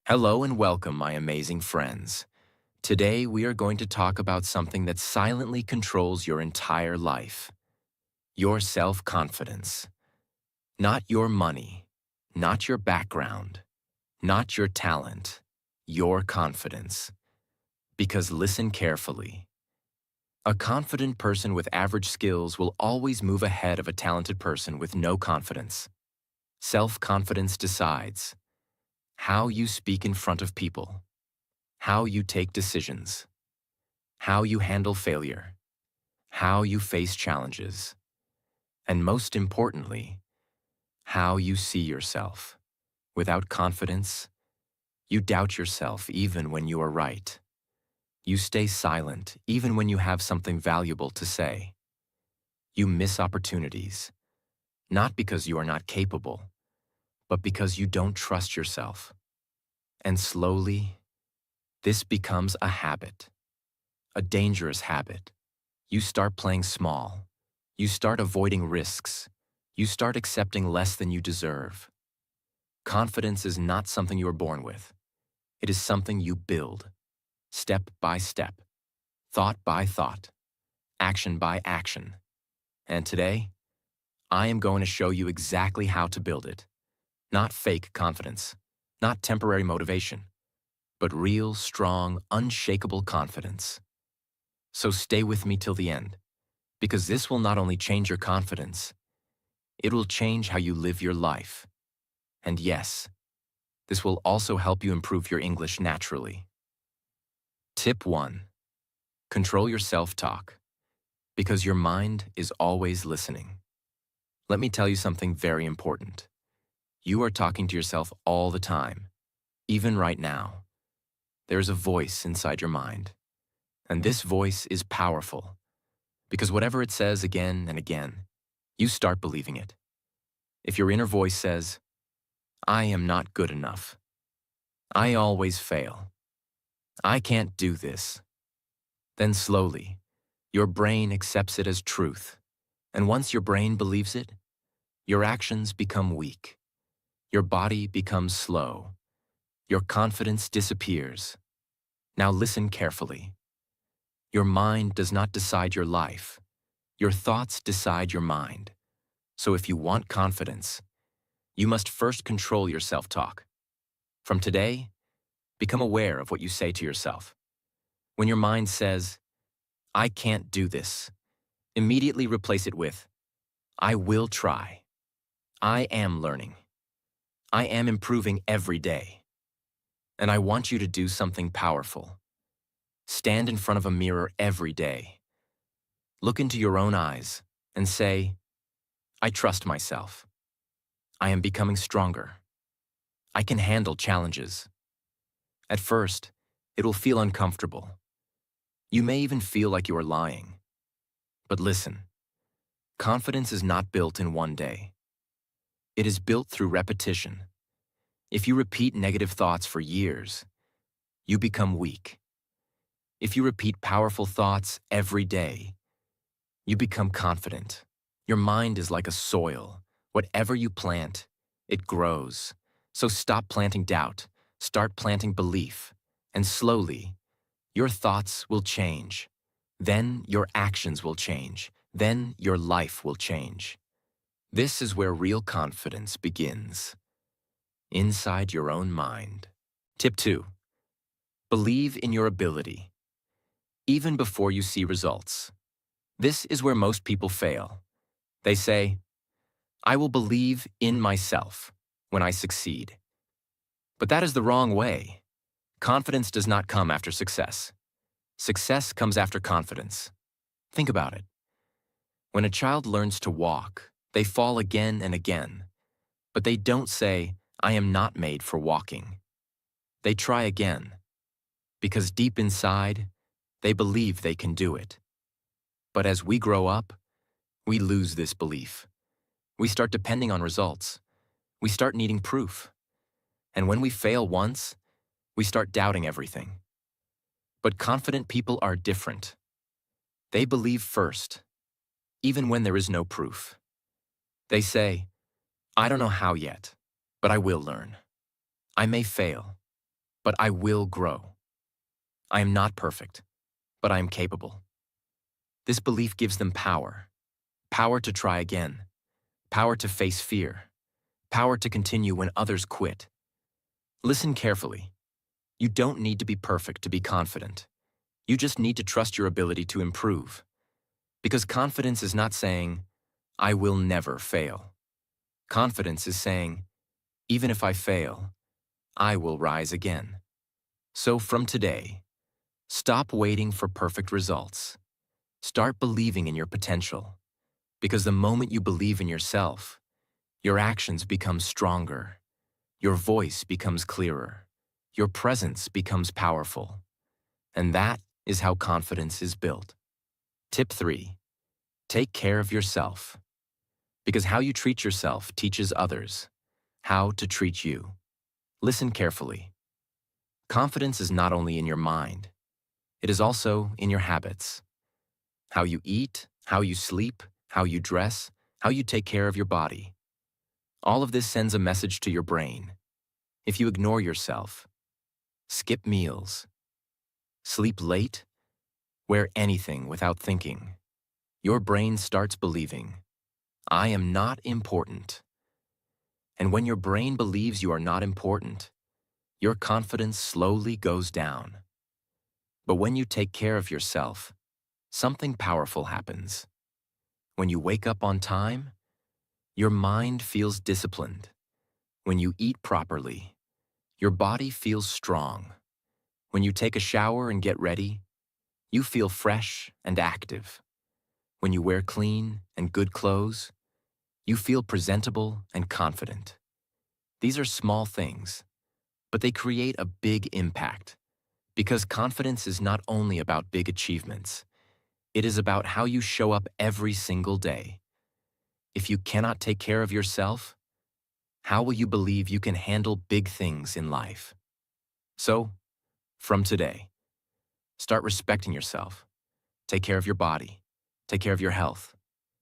Hello and welcome, my amazing friends. Today we are going to talk about something that silently controls your entire life. Your self-confidence. Not your money, not your background, not your talent, your confidence. Because listen carefully. A confident person with average skills will always move ahead of a talented person with no confidence. Self-confidence decides how you speak in front of people, how you take decisions, how you handle failure, how you face challenges, and most importantly, how you see yourself. Without confidence, you doubt yourself even when you are right. You stay silent even when you have something valuable to say. You miss opportunities, not because you are not capable, but because you don't trust yourself. And slowly, this becomes a habit, a dangerous habit. You start playing small. You start avoiding risks. You start accepting less than you deserve. Confidence is not something you are born with. It is something you build, step by step, thought by thought, action by action. And today, I am going to show you exactly how to build it. Not fake confidence, not temporary motivation, but real, strong, unshakable confidence. So stay with me till the end, because this will not only change your confidence, it will change how you live your life. And yes, this will also help you improve your English naturally. Tip 1. Control your self-talk, because your mind is always listening. Let me tell you something very important. You are talking to yourself all the time, even right now. There is a voice inside your mind, and this voice is powerful, because whatever it says again and again, you start believing it. If your inner voice says, "I am not good enough. I always fail. I can't do this," then slowly, your brain accepts it as truth. And once your brain believes it, your actions become weak. Your body becomes slow. Your confidence disappears. Now listen carefully. Your mind does not decide your life. Your thoughts decide your mind. So if you want confidence, you must first control your self-talk. From today, become aware of what you say to yourself. When your mind says, "I can't do this," immediately replace it with, "I will try. I am learning. I am improving every day." And I want you to do something powerful. Stand in front of a mirror every day. Look into your own eyes and say, "I trust myself. I am becoming stronger. I can handle challenges." At first, it will feel uncomfortable. You may even feel like you are lying. But listen, confidence is not built in one day. It is built through repetition. If you repeat negative thoughts for years, you become weak. If you repeat powerful thoughts every day, you become confident. Your mind is like a soil. Whatever you plant, it grows. So stop planting doubt, start planting belief, and slowly, your thoughts will change. Then your actions will change. Then your life will change. This is where real confidence begins, inside your own mind. Tip 2. Believe in your ability, even before you see results. This is where most people fail. They say, "I will believe in myself when I succeed." But that is the wrong way. Confidence does not come after success. Success comes after confidence. Think about it. When a child learns to walk, they fall again and again. But they don't say, "I am not made for walking." They try again, because deep inside, they believe they can do it. But as we grow up, we lose this belief. We start depending on results. We start needing proof. And when we fail once, we start doubting everything. But confident people are different. They believe first, even when there is no proof. They say, "I don't know how yet, but I will learn. I may fail, but I will grow. I am not perfect, but I am capable. This belief gives them power. Power to try again. Power to face fear. Power to continue when others quit. Listen carefully. You don't need to be perfect to be confident. You just need to trust your ability to improve. Because confidence is not saying, I will never fail. Confidence is saying, even if I fail, I will rise again. So from today, stop waiting for perfect results. Start believing in your potential. Because the moment you believe in yourself, your actions become stronger. Your voice becomes clearer. Your presence becomes powerful. And that is how confidence is built. Tip 3. Take care of yourself. Because how you treat yourself teaches others how to treat you. Listen carefully. Confidence is not only in your mind, it is also in your habits. How you eat, how you sleep, how you dress, how you take care of your body. All of this sends a message to your brain. If you ignore yourself, skip meals, sleep late, wear anything without thinking, your brain starts believing, I am not important. And when your brain believes you are not important, your confidence slowly goes down. But when you take care of yourself, something powerful happens. When you wake up on time, your mind feels disciplined. When you eat properly, your body feels strong. When you take a shower and get ready, you feel fresh and active. When you wear clean and good clothes, you feel presentable and confident. These are small things, but they create a big impact. Because confidence is not only about big achievements, it is about how you show up every single day. If you cannot take care of yourself, how will you believe you can handle big things in life? So, from today, start respecting yourself. Take care of your body. Take care of your health.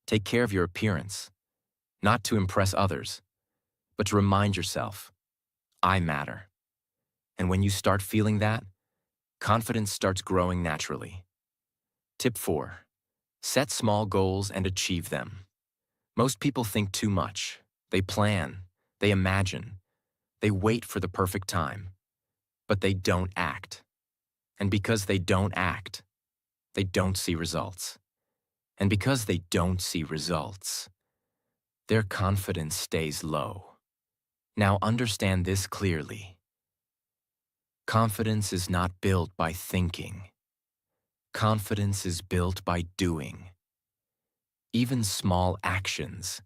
Take care of your appearance. Not to impress others, but to remind yourself, I matter. And when you start feeling that, confidence starts growing naturally. Tip 4. Set small goals and achieve them. Most people think too much. They plan. They imagine. They wait for the perfect time. But they don't act. And because they don't act, they don't see results. And because they don't see results, their confidence stays low. Now understand this clearly. Confidence is not built by thinking. Confidence is built by doing. Even small actions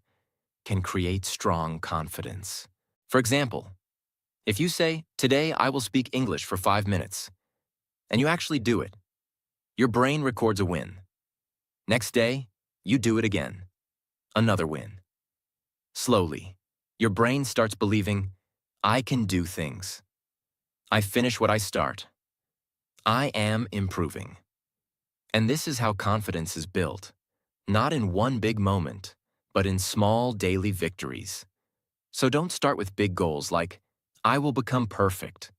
can create strong confidence. For example, if you say, today I will speak English for 5 minutes, and you actually do it, your brain records a win. Next day, you do it again. Another win. Slowly, your brain starts believing, I can do things. I finish what I start. I am improving. And this is how confidence is built, not in one big moment, but in small daily victories. So don't start with big goals like, I will become perfect.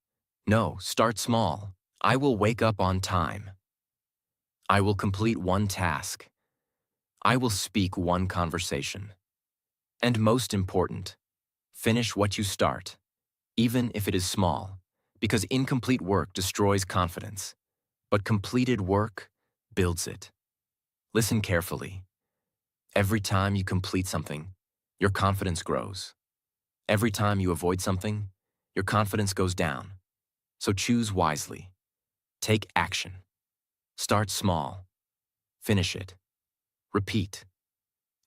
No, start small. I will wake up on time. I will complete one task. I will speak one conversation. And most important, finish what you start, even if it is small, because incomplete work destroys confidence, but completed work builds it. Listen carefully. Every time you complete something, your confidence grows. Every time you avoid something, your confidence goes down. So choose wisely. Take action. Start small. Finish it. Repeat.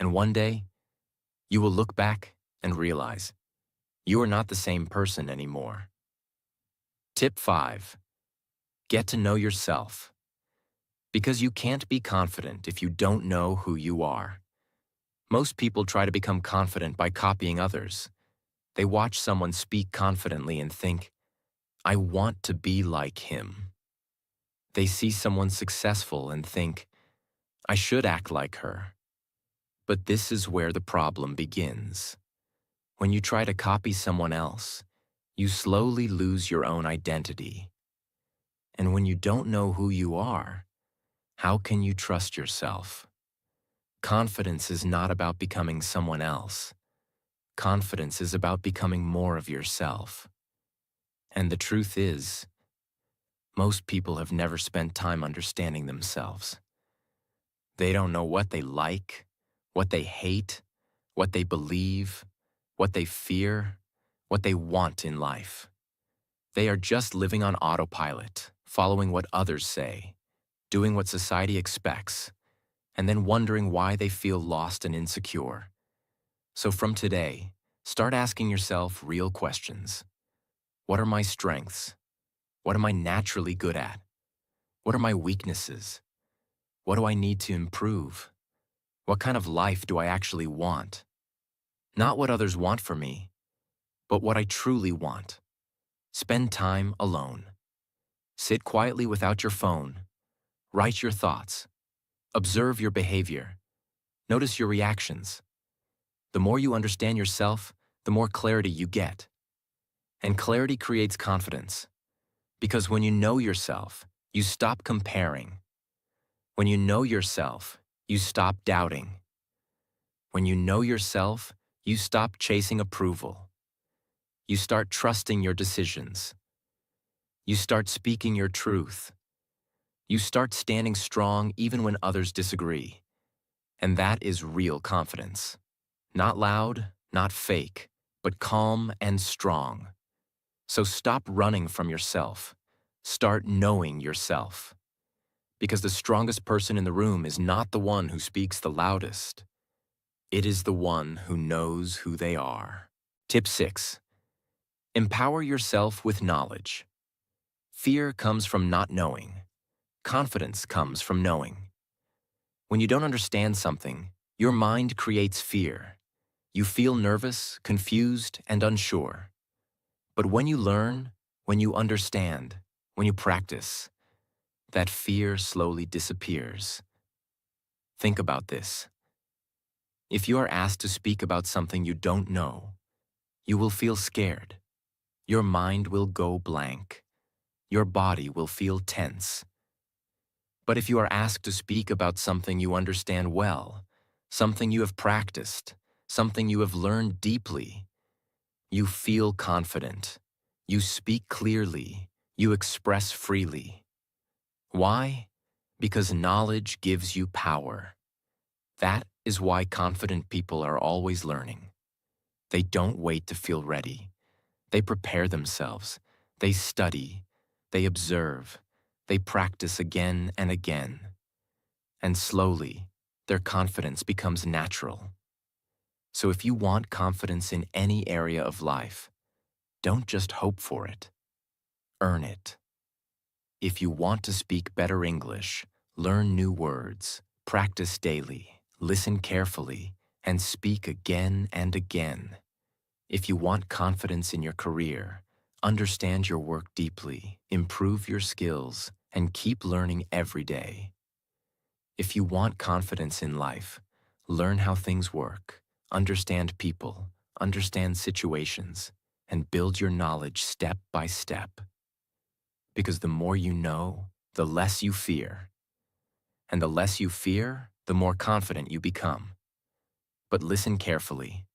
And one day, you will look back and realize you are not the same person anymore. Tip 5. Get to know yourself. Because you can't be confident if you don't know who you are. Most people try to become confident by copying others. They watch someone speak confidently and think, I want to be like him. They see someone successful and think, I should act like her. But this is where the problem begins. When you try to copy someone else, you slowly lose your own identity. And when you don't know who you are, how can you trust yourself? Confidence is not about becoming someone else. Confidence is about becoming more of yourself. And the truth is, most people have never spent time understanding themselves. They don't know what they like, what they hate, what they believe, what they fear, what they want in life. They are just living on autopilot, following what others say, doing what society expects, and then wondering why they feel lost and insecure. So from today, start asking yourself real questions. What are my strengths? What am I naturally good at? What are my weaknesses? What do I need to improve? What kind of life do I actually want? Not what others want for me, but what I truly want. Spend time alone. Sit quietly without your phone. Write your thoughts. Observe your behavior. Notice your reactions. The more you understand yourself, the more clarity you get. And clarity creates confidence. Because when you know yourself, you stop comparing. When you know yourself, you stop doubting. When you know yourself, you stop chasing approval. You start trusting your decisions. You start speaking your truth. You start standing strong even when others disagree. And that is real confidence. Not loud, not fake, but calm and strong. So stop running from yourself. Start knowing yourself. Because the strongest person in the room is not the one who speaks the loudest. It is the one who knows who they are. Tip 6. Empower yourself with knowledge. Fear comes from not knowing. Confidence comes from knowing. When you don't understand something, your mind creates fear. You feel nervous, confused, and unsure. But when you learn, when you understand, when you practice, that fear slowly disappears. Think about this. If you are asked to speak about something you don't know, you will feel scared. Your mind will go blank. Your body will feel tense. But if you are asked to speak about something you understand well, something you have practiced, something you have learned deeply, you feel confident. You speak clearly. You express freely. Why? Because knowledge gives you power. That is why confident people are always learning. They don't wait to feel ready. They prepare themselves. They study. They observe. They practice again and again. And slowly, their confidence becomes natural. So if you want confidence in any area of life, don't just hope for it. Earn it. If you want to speak better English, learn new words, practice daily, listen carefully, and speak again and again. If you want confidence in your career, understand your work deeply, improve your skills, and keep learning every day. If you want confidence in life, learn how things work, understand people, understand situations, and build your knowledge step by step. Because the more you know, the less you fear. And the less you fear, the more confident you become. But listen carefully.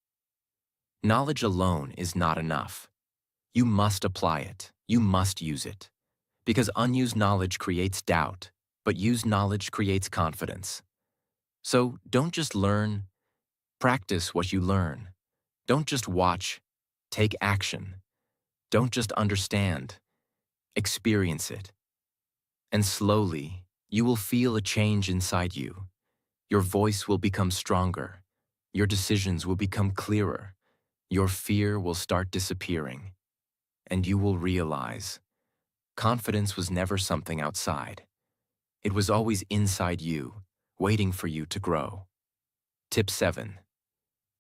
Knowledge alone is not enough. You must apply it. You must use it. Because unused knowledge creates doubt, but used knowledge creates confidence. So don't just learn, practice what you learn. Don't just watch, take action. Don't just understand, experience it. And slowly, you will feel a change inside you. Your voice will become stronger. Your decisions will become clearer. Your fear will start disappearing. And you will realize confidence was never something outside. It was always inside you, waiting for you to grow. Tip 7.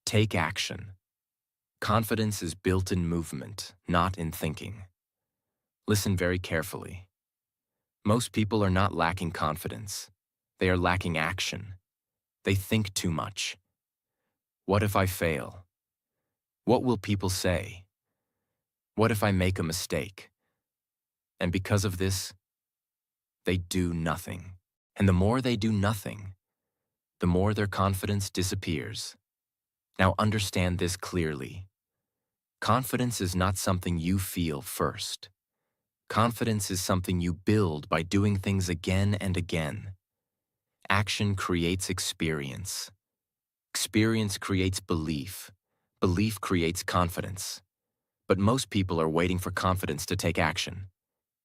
Take action. Confidence is built in movement, not in thinking. Listen very carefully. Most people are not lacking confidence. They are lacking action. They think too much. What if I fail? What will people say? What if I make a mistake? And because of this, they do nothing. And the more they do nothing, the more their confidence disappears. Now understand this clearly. Confidence is not something you feel first. Confidence is something you build by doing things again and again. Action creates experience. Experience creates belief. Belief creates confidence. But most people are waiting for confidence to take action.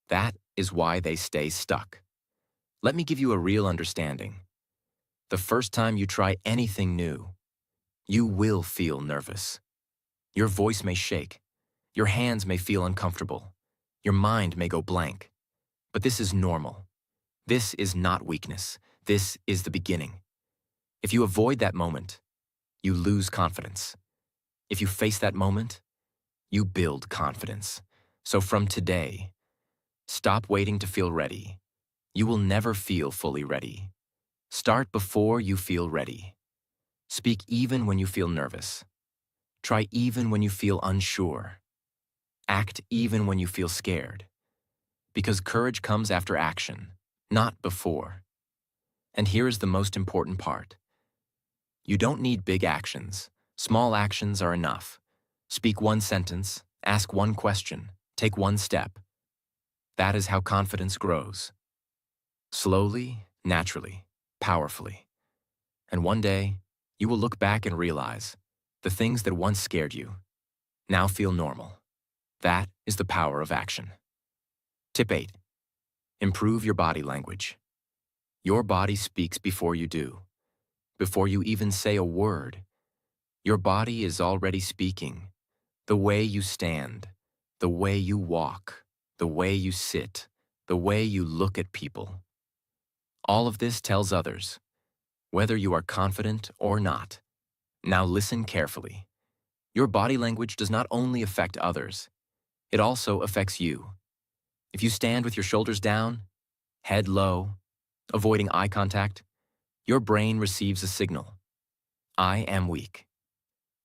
That is why they stay stuck. Let me give you a real understanding. The first time you try anything new, you will feel nervous. Your voice may shake. Your hands may feel uncomfortable. Your mind may go blank. But this is normal. This is not weakness. This is the beginning. If you avoid that moment, you lose confidence. If you face that moment, you build confidence. So from today, stop waiting to feel ready. You will never feel fully ready. Start before you feel ready. Speak even when you feel nervous. Try even when you feel unsure. Act even when you feel scared. Because courage comes after action, not before. And here is the most important part. You don't need big actions. Small actions are enough. Speak one sentence, ask one question, take one step. That is how confidence grows. Slowly, naturally, powerfully. And one day, you will look back and realize the things that once scared you now feel normal. That is the power of action. Tip 8. Improve your body language. Your body speaks before you do. Before you even say a word, your body is already speaking. The way you stand, the way you walk, the way you sit, the way you look at people. All of this tells others, whether you are confident or not. Now listen carefully. Your body language does not only affect others, it also affects you. If you stand with your shoulders down, head low, avoiding eye contact, your brain receives a signal. I am weak.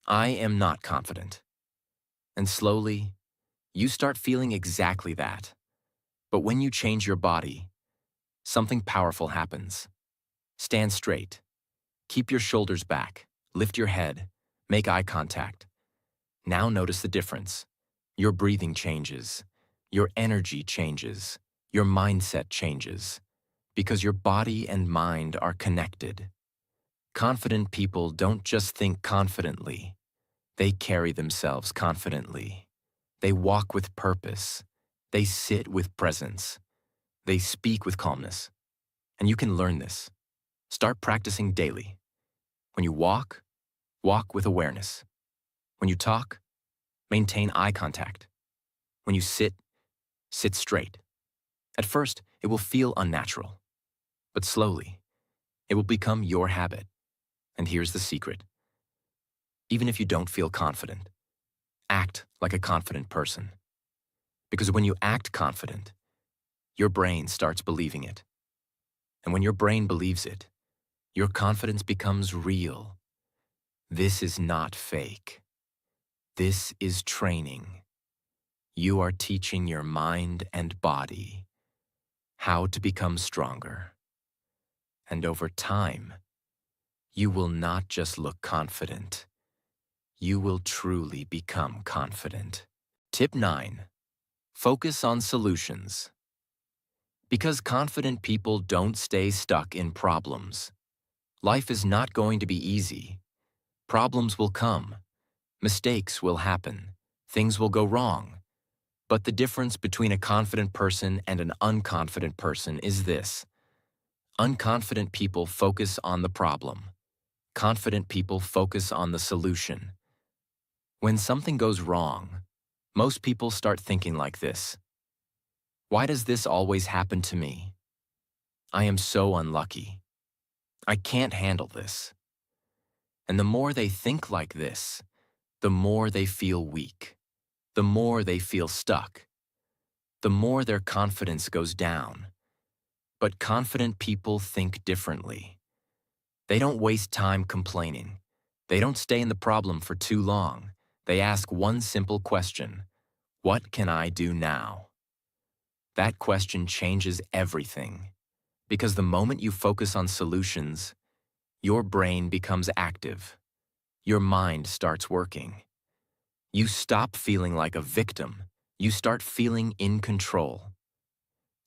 I am not confident. And slowly, you start feeling exactly that. But when you change your body, something powerful happens. Stand straight. Keep your shoulders back. Lift your head. Make eye contact. Now notice the difference. Your breathing changes. Your energy changes. Your mindset changes. Because your body and mind are connected. Confident people don't just think confidently. They carry themselves confidently. They walk with purpose. They sit with presence. They speak with calmness. And you can learn this. Start practicing daily. When you walk, walk with awareness. When you talk, maintain eye contact. When you sit, sit straight. At first, it will feel unnatural. But slowly, it will become your habit. And here's the secret. Even if you don't feel confident, act like a confident person. Because when you act confident, your brain starts believing it. And when your brain believes it, your confidence becomes real. This is not fake. This is training. You are teaching your mind and body how to become stronger. And over time, you will not just look confident. You will truly become confident. Tip 9. Focus on solutions. Because confident people don't stay stuck in problems. Life is not going to be easy. Problems will come. Mistakes will happen. Things will go wrong. But the difference between a confident person and an unconfident person is this. Unconfident people focus on the problem. Confident people focus on the solution. When something goes wrong, most people start thinking like this. Why does this always happen to me? I am so unlucky. I can't handle this. And the more they think like this, the more they feel weak. The more they feel stuck. The more their confidence goes down. But confident people think differently. They don't waste time complaining. They don't stay in the problem for too long. They ask one simple question. What can I do now? That question changes everything, because the moment you focus on solutions, your brain becomes active. Your mind starts working. You stop feeling like a victim. You start feeling in control.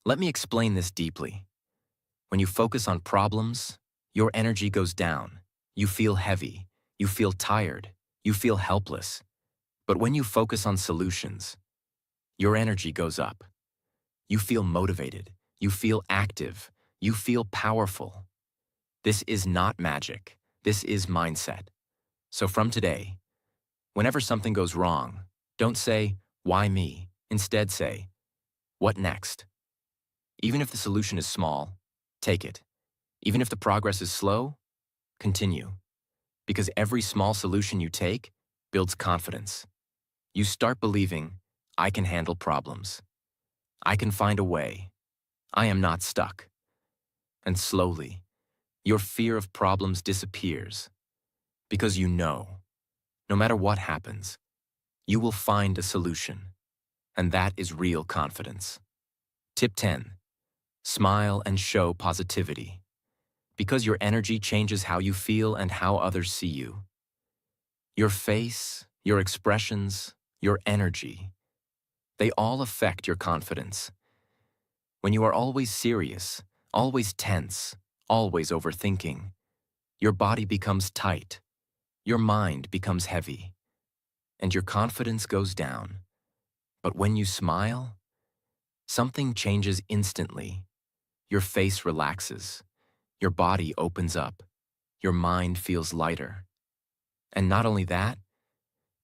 Let me explain this deeply. When you focus on problems, your energy goes down. You feel heavy. You feel tired. You feel helpless. But when you focus on solutions, your energy goes up. You feel motivated. You feel active. You feel powerful. This is not magic. This is mindset. So from today, whenever something goes wrong, don't say, "Why me?" Instead say, "What next?" Even if the solution is small, take it. Even if the progress is slow, continue. Because every small solution you take builds confidence. You start believing, "I can handle problems. I can find a way. I am not stuck." And slowly, your fear of problems disappears. Because you know, no matter what happens, you will find a solution. And that is real confidence. Tip 10. Smile and show positivity. Because your energy changes how you feel and how others see you. Your face, your expressions, your energy, they all affect your confidence. When you are always serious, always tense, always overthinking, your body becomes tight, your mind becomes heavy, and your confidence goes down. But when you smile, something changes instantly. Your face relaxes, your body opens up, your mind feels lighter. And not only that,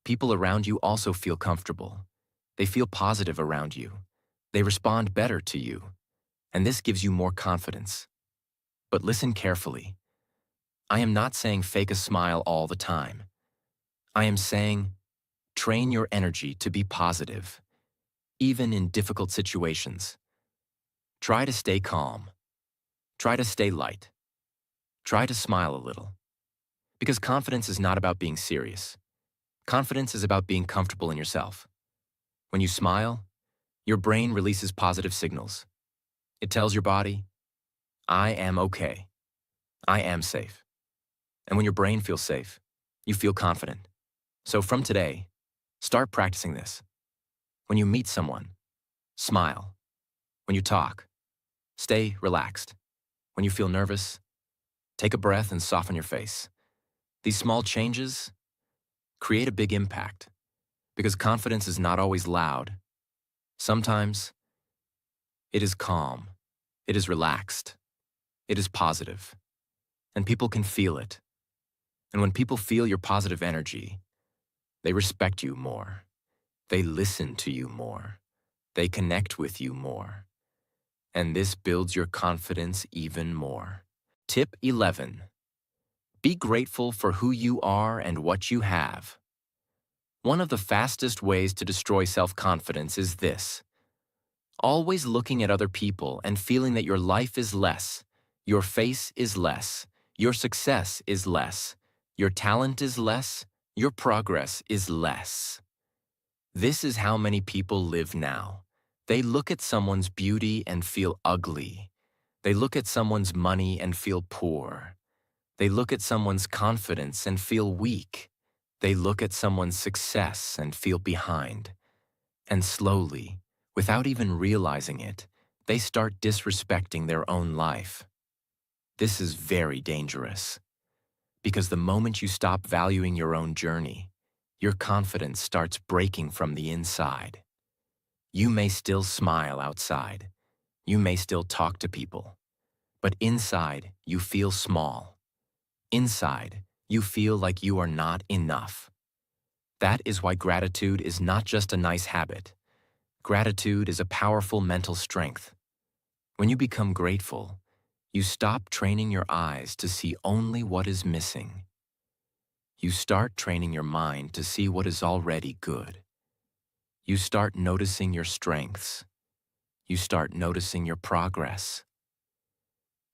people around you also feel comfortable. They feel positive around you. They respond better to you. And this gives you more confidence. But listen carefully. I am not saying fake a smile all the time. I am saying train your energy to be positive, even in difficult situations. Try to stay calm. Try to stay light. Try to smile a little. Because confidence is not about being serious. Confidence is about being comfortable in yourself. When you smile, your brain releases positive signals. It tells your body, I am okay. I am safe. And when your brain feels safe, you feel confident. So from today, start practicing this. When you meet someone, smile. When you talk, stay relaxed. When you feel nervous, take a breath and soften your face. These small changes create a big impact because confidence is not always loud. Sometimes it is calm, it is relaxed, it is positive, and people can feel it. And when people feel your positive energy, they respect you more. They listen to you more. They connect with you more. And this builds your confidence even more. Tip 11. Be grateful for who you are and what you have. One of the fastest ways to destroy self-confidence is this: always looking at other people and feeling that your life is less, your face is less, your success is less, your talent is less, your progress is less. This is how many people live now. They look at someone's beauty and feel ugly. They look at someone's money and feel poor. They look at someone's confidence and feel weak. They look at someone's success and feel behind. And slowly, without even realizing it, they start disrespecting their own life. This is very dangerous, because the moment you stop valuing your own journey, your confidence starts breaking from the inside. You may still smile outside. You may still talk to people. But inside, you feel small. Inside, you feel like you are not enough. That is why gratitude is not just a nice habit. Gratitude is a powerful mental strength. When you become grateful, you stop training your eyes to see only what is missing. You start training your mind to see what is already good. You start noticing your strengths. You start noticing your progress.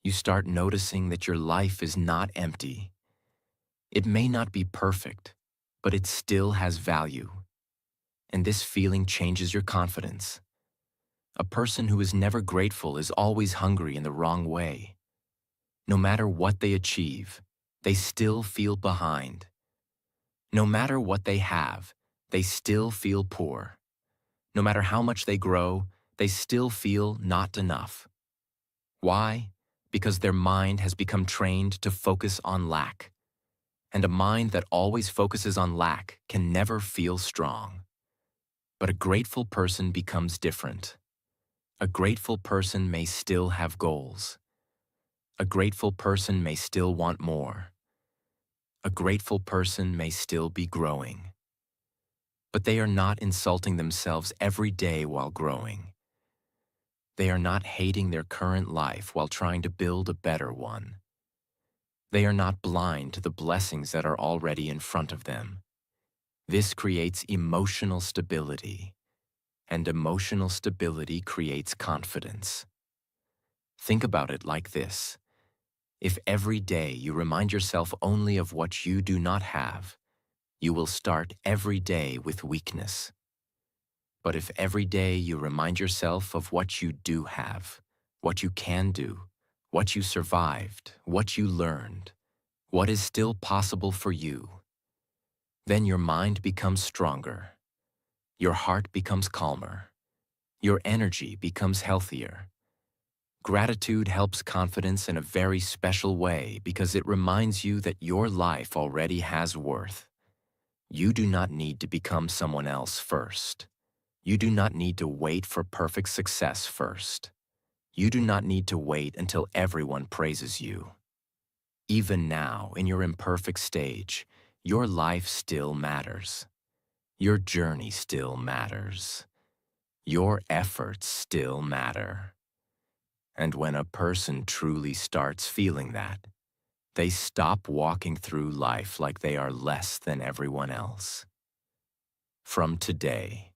You start noticing that your life is not empty. It may not be perfect, but it still has value. and this feeling changes your confidence. A person who is never grateful is always hungry in the wrong way. No matter what they achieve, they still feel behind. No matter what they still feel poor. No matter how much they grow, they still feel not enough. Why? Because their mind has become trained to focus on lack. And a mind that always focuses on lack can never feel strong. But a grateful person becomes different. A grateful person may still have goals. A grateful person may still want more. A grateful person may still be growing. But they are not insulting themselves every day while growing. They are not hating their current life while trying to build a better one. They are not blind to the blessings that are already in front of them. This creates emotional stability, and emotional stability creates confidence. Think about it like this. If every day you remind yourself only of what you do not have, you will start every day with weakness. But if every day you remind yourself of what you do have, what you can do, what you survived, what you learned, what is still possible for you, then your mind becomes stronger, your heart becomes calmer, your energy becomes healthier. Gratitude helps confidence in a very special way because it reminds you that your life already has worth. You do not need to become someone else first. You do not need to wait for perfect success first. You do not need to wait until everyone praises you. Even now, in your imperfect stage, your life still matters. Your journey still matters. Your efforts still matter. And when a person truly starts feeling that, they stop walking through life like they are less than everyone else. From today,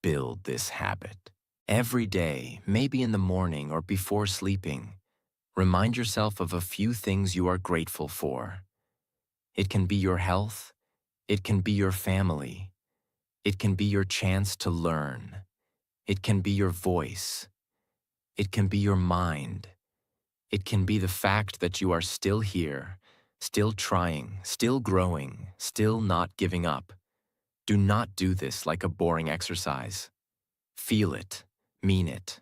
build this habit. Every day, maybe in the morning or before sleeping, remind yourself of a few things you are grateful for. It can be your health, it can be your family, it can be your chance to learn, it can be your voice, it can be your mind, it can be the fact that you are still here, still trying, still growing, still not giving up. Do not do this like a boring exercise. Feel it, mean it.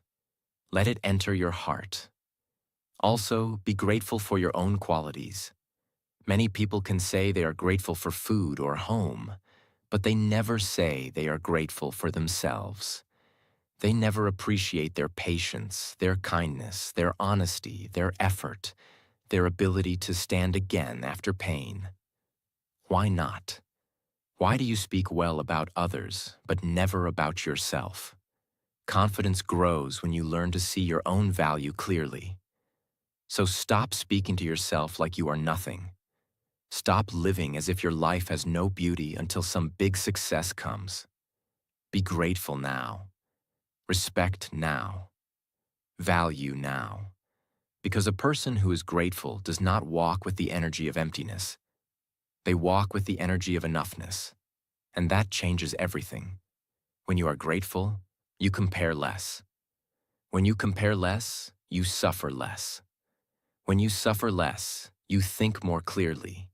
Let it enter your heart. Also, be grateful for your own qualities. Many people can say they are grateful for food or home, but they never say they are grateful for themselves. They never appreciate their patience, their kindness, their honesty, their effort, their ability to stand again after pain. Why not? Why do you speak well about others, but never about yourself? Confidence grows when you learn to see your own value clearly. So stop speaking to yourself like you are nothing. Stop living as if your life has no beauty until some big success comes. Be grateful now. Respect now. Value now. Because a person who is grateful does not walk with the energy of emptiness. They walk with the energy of enoughness. And that changes everything. When you are grateful, you compare less. When you compare less, you suffer less. When you suffer less, you think more clearly.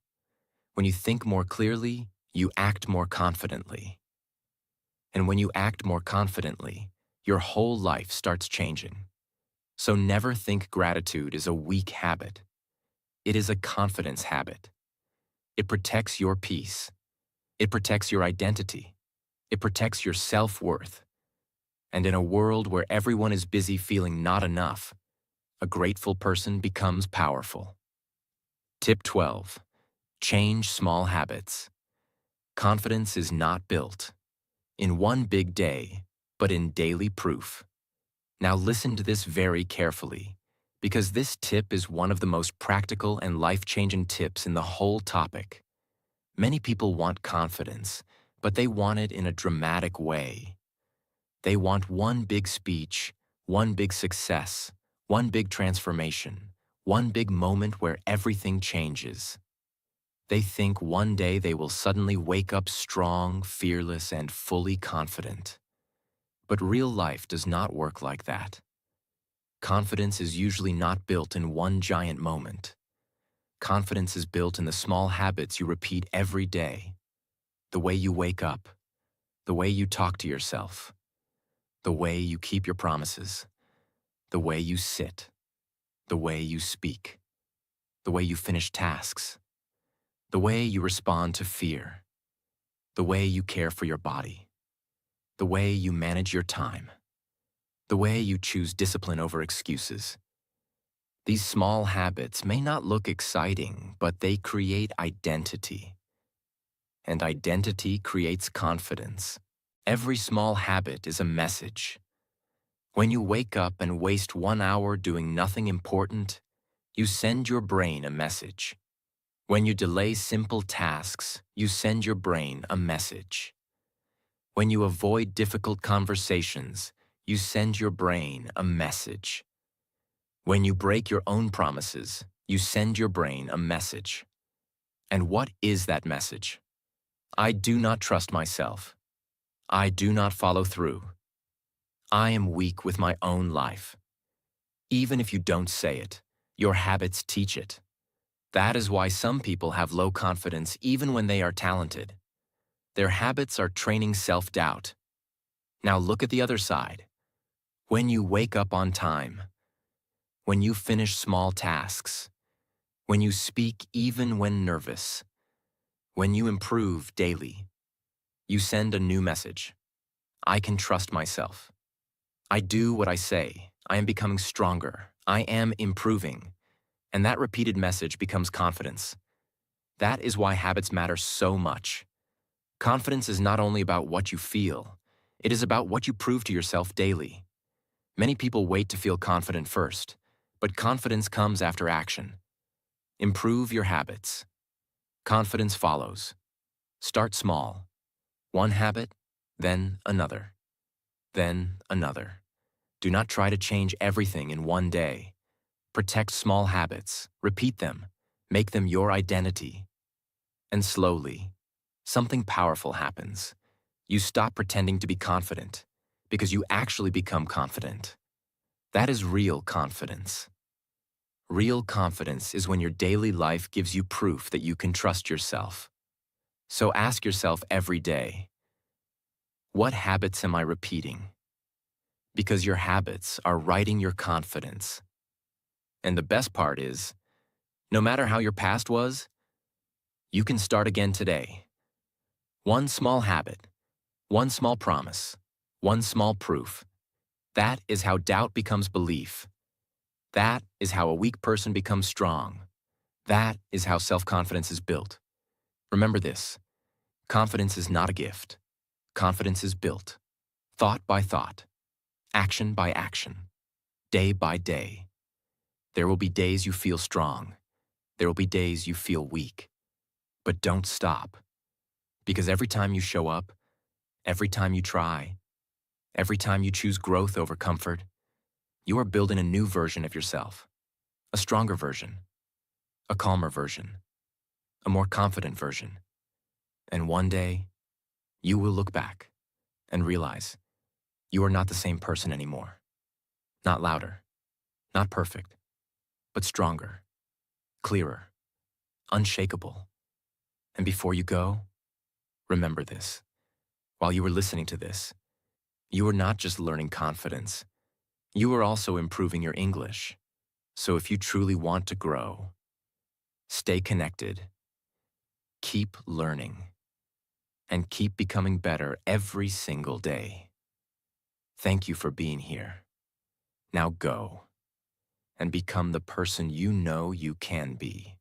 When you think more clearly, you act more confidently. And when you act more confidently, your whole life starts changing. So never think gratitude is a weak habit. It is a confidence habit. It protects your peace. It protects your identity. It protects your self-worth. And in a world where everyone is busy feeling not enough, a grateful person becomes powerful. Tip 12. Change small habits. Confidence is not built in one big day, but in daily proof. Now listen to this very carefully, because this tip is one of the most practical and life-changing tips in the whole topic. Many people want confidence, but they want it in a dramatic way. They want one big speech, one big success, one big transformation, one big moment where everything changes. They think one day they will suddenly wake up strong, fearless, and fully confident. But real life does not work like that. Confidence is usually not built in one giant moment. Confidence is built in the small habits you repeat every day. The way you wake up, the way you talk to yourself, the way you keep your promises, the way you sit, the way you speak, the way you finish tasks, the way you respond to fear, the way you care for your body, the way you manage your time, the way you choose discipline over excuses. These small habits may not look exciting, but they create identity. And identity creates confidence. Every small habit is a message. When you wake up and waste 1 hour doing nothing important, you send your brain a message. When you delay simple tasks, you send your brain a message. When you avoid difficult conversations, you send your brain a message. When you break your own promises, you send your brain a message. And what is that message? I do not trust myself. I do not follow through. I am weak with my own life. Even if you don't say it, your habits teach it. That is why some people have low confidence even when they are talented. Their habits are training self-doubt. Now look at the other side. When you wake up on time, when you finish small tasks, when you speak even when nervous, when you improve daily, you send a new message. I can trust myself. I do what I say. I am becoming stronger. I am improving. And that repeated message becomes confidence. That is why habits matter so much. Confidence is not only about what you feel, it is about what you prove to yourself daily. Many people wait to feel confident first, but confidence comes after action. Improve your habits. Confidence follows. Start small. One habit, then another. Then another. Do not try to change everything in one day. Protect small habits, repeat them, make them your identity. And slowly, something powerful happens. You stop pretending to be confident because you actually become confident. That is real confidence. Real confidence is when your daily life gives you proof that you can trust yourself. So ask yourself every day, what habits am I repeating? Because your habits are writing your confidence. And the best part is, no matter how your past was, you can start again today. One small habit, one small promise, one small proof. That is how doubt becomes belief. That is how a weak person becomes strong. That is how self-confidence is built. Remember this, confidence is not a gift. Confidence is built, thought by thought, action by action, day by day. There will be days you feel strong. There will be days you feel weak. But don't stop. Because every time you show up, every time you try, every time you choose growth over comfort, you are building a new version of yourself. A stronger version, a calmer version, a more confident version. And one day, you will look back and realize you are not the same person anymore. Not louder, not perfect, but stronger, clearer, unshakable. And before you go, remember this. While you were listening to this, you are not just learning confidence, you are also improving your English. So if you truly want to grow, stay connected, keep learning, and keep becoming better every single day. Thank you for being here. Now go and become the person you know you can be.